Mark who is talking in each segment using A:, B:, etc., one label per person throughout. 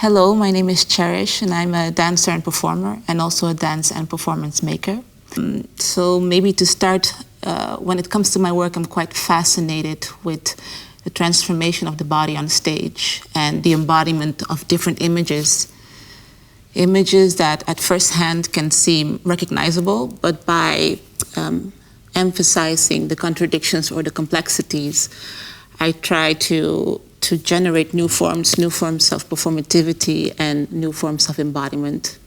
A: Hello, my name is Cherish, and I'm a dancer and performer, and also a dance and performance maker. So maybe to start, when it comes to my work, I'm quite fascinated with the transformation of the body on stage and the embodiment of different images. Images that at first hand can seem recognizable, but by emphasizing the contradictions or the complexities, I try to generate new forms of performativity and new forms of embodiment.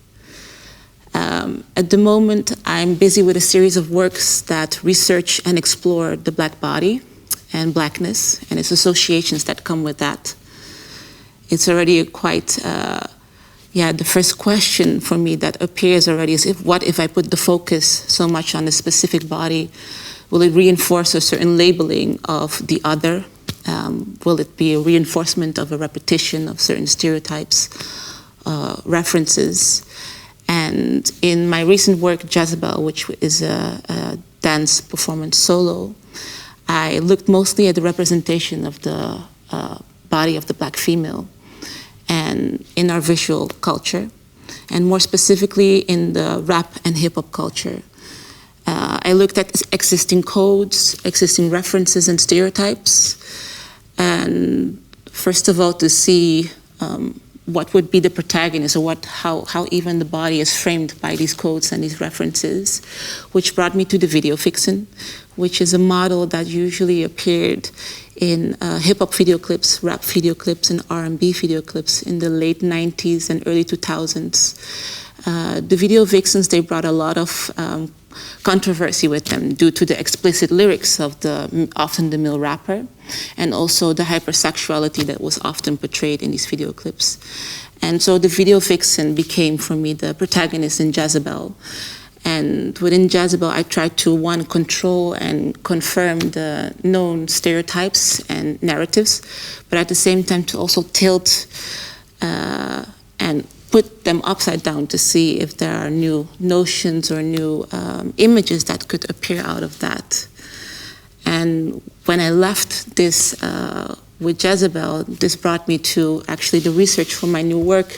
A: At the moment, I'm busy with a series of works that research and explore the Black body and Blackness and its associations that come with that. It's already quite, the first question for me that appears already is, what if I put the focus so much on a specific body? Will it reinforce a certain labeling of the other? Will it be a reinforcement of a repetition of certain stereotypes, references? And in my recent work, Jezebel, which is a dance performance solo, I looked mostly at the representation of the body of the Black female and in our visual culture, and more specifically in the rap and hip-hop culture. I looked at existing codes, existing references and stereotypes, and first of all to see what would be the protagonist, or how even the body is framed by these codes and these references, which brought me to the video vixen, which is a model that usually appeared in hip-hop video clips, rap video clips, and R&B video clips in the late 90s and early 2000s. The video vixens, they brought a lot of controversy with them due to the explicit lyrics of often the male rapper, and also the hypersexuality that was often portrayed in these video clips. And so the video vixen became, for me, the protagonist in Jezebel. And within Jezebel, I tried to, one, control and confirm the known stereotypes and narratives, but at the same time to also tilt and put them upside down to see if there are new notions or new images that could appear out of that. And when I left this with Jezebel, this brought me to actually the research for my new work,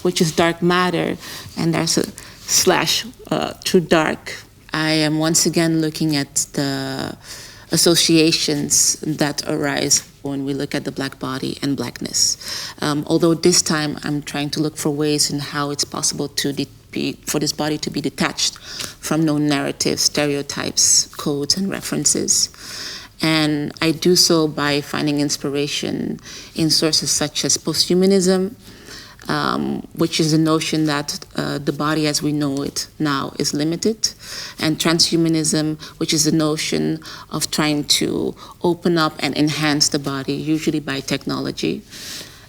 A: which is Dark Matter, and there's a slash through dark. I am once again looking at the associations that arise when we look at the Black body and Blackness. Although this time I'm trying to look for ways in how it's possible for this body to be detached from known narratives, stereotypes, codes, and references. And I do so by finding inspiration in sources such as posthumanism, which is the notion that the body as we know it now is limited, and transhumanism, which is the notion of trying to open up and enhance the body, usually by technology.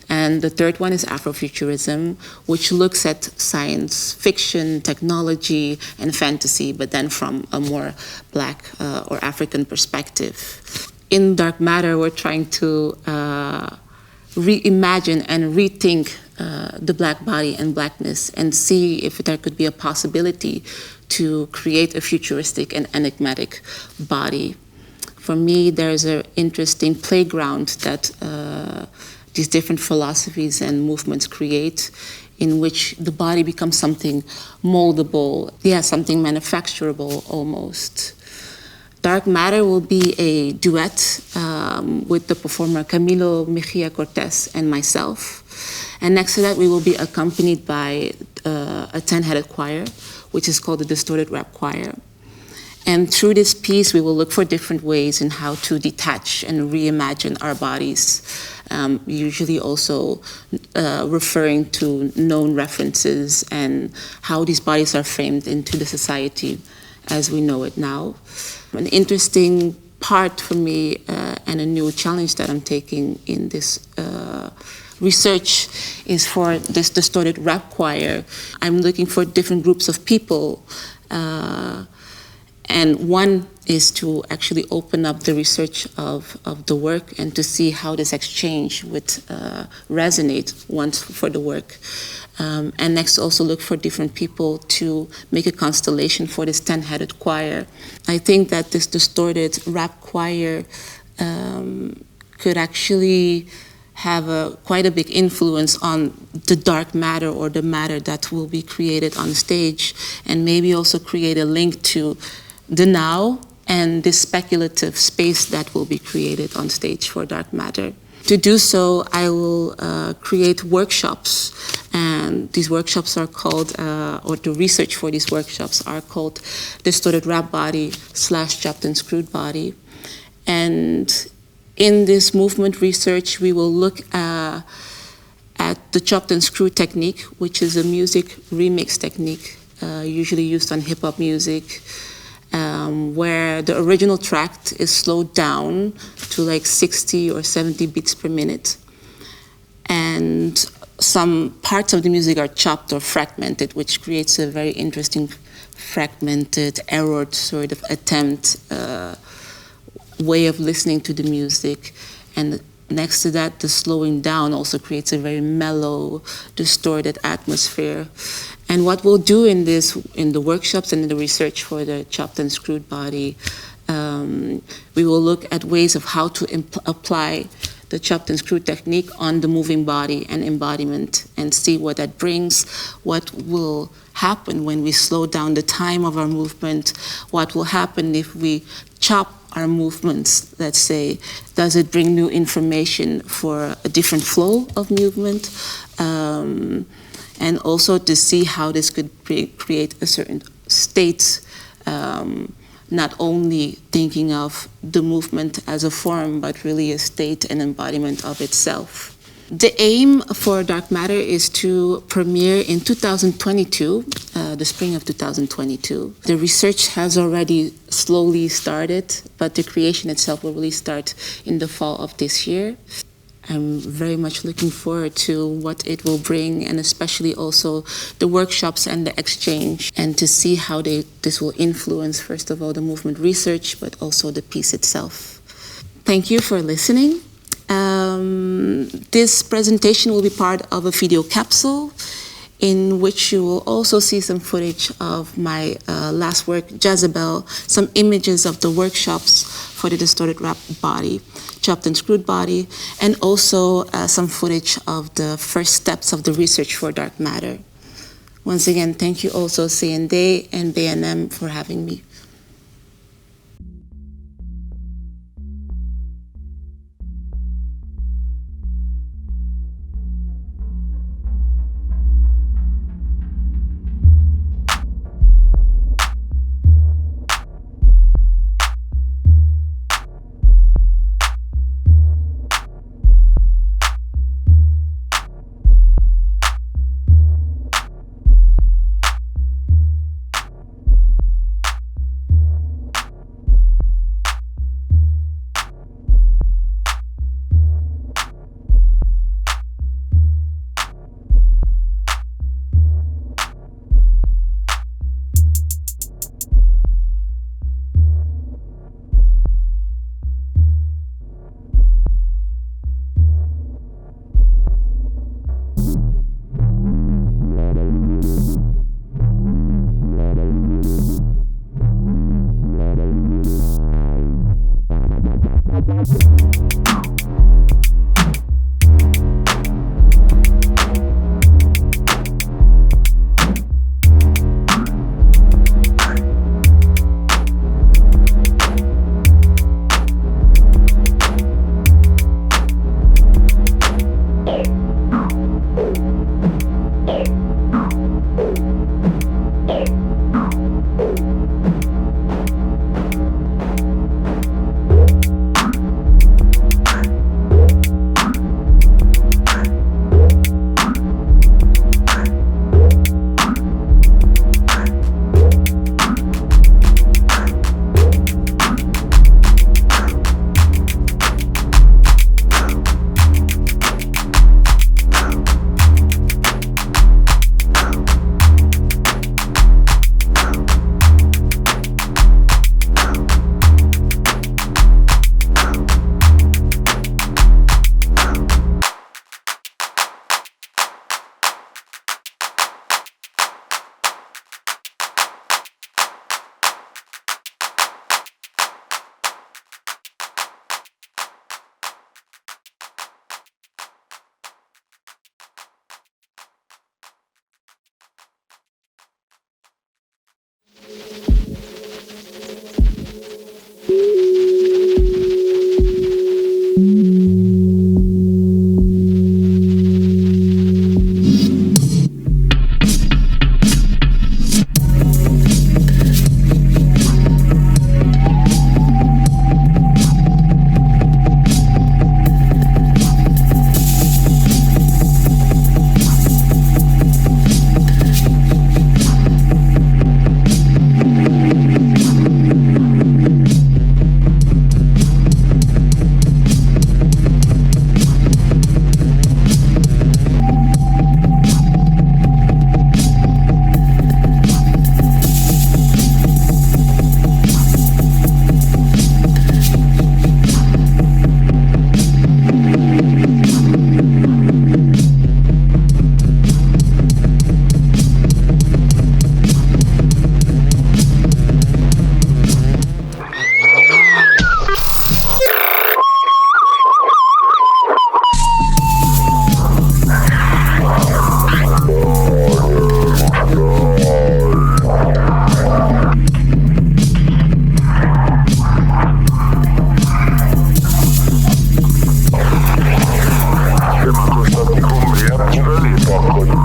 A: And the third one is Afrofuturism, which looks at science fiction, technology, and fantasy, but then from a more Black or African perspective. In Dark Matter, we're trying to reimagine and rethink the Black body and Blackness, and see if there could be a possibility to create a futuristic and enigmatic body. For me, there's an interesting playground that these different philosophies and movements create, in which the body becomes something moldable, something manufacturable almost. Dark Matter will be a duet with the performer Camilo Mejia Cortez and myself. And next to that, we will be accompanied by a 10-headed choir, which is called the Distorted Rap Choir. And through this piece, we will look for different ways in how to detach and reimagine our bodies, usually also referring to known references and how these bodies are framed into the society as we know it now. An interesting part for me and a new challenge that I'm taking in this research is for this Distorted Rap Choir. I'm looking for different groups of people, and one is to actually open up the research of the work and to see how this exchange would resonate once for the work. And next also look for different people to make a constellation for this 10-headed choir. I think that this Distorted Rap Choir could actually have quite a big influence on the dark matter or the matter that will be created on stage, and maybe also create a link to the now and this speculative space that will be created on stage for dark matter. To do so, I will create workshops, and these workshops are called, or the research for these workshops are called Distorted Wrap Body / Chopped and Screwed Body. And in this movement research, we will look at the chopped and screwed technique, which is a music remix technique, usually used on hip-hop music, where the original track is slowed down to like 60 or 70 beats per minute. And some parts of the music are chopped or fragmented, which creates a very interesting fragmented, errored sort of attempt way of listening to the music. And next to that, the slowing down also creates a very mellow, distorted atmosphere. And what we'll do in the workshops and in the research for the chopped and screwed body, we will look at ways of how to apply the chopped and screwed technique on the moving body and embodiment, and see what that brings, what will happen when we slow down the time of our movement, what will happen if we chop our movements, let's say. Does it bring new information for a different flow of movement? And also to see how this could create a certain state, not only thinking of the movement as a form, but really a state and embodiment of itself. The aim for Dark Matter is to premiere in 2022, the spring of 2022. The research has already slowly started, but the creation itself will really start in the fall of this year. I'm very much looking forward to what it will bring, and especially also the workshops and the exchange, and to see how this will influence, first of all, the movement research, but also the piece itself. Thank you for listening. This presentation will be part of a video capsule in which you will also see some footage of my last work, Jezebel, some images of the workshops for the distorted wrap body, chopped and screwed body, and also some footage of the first steps of the research for dark matter. Once again, thank you also CND and BNM for having me.
B: Fuck what you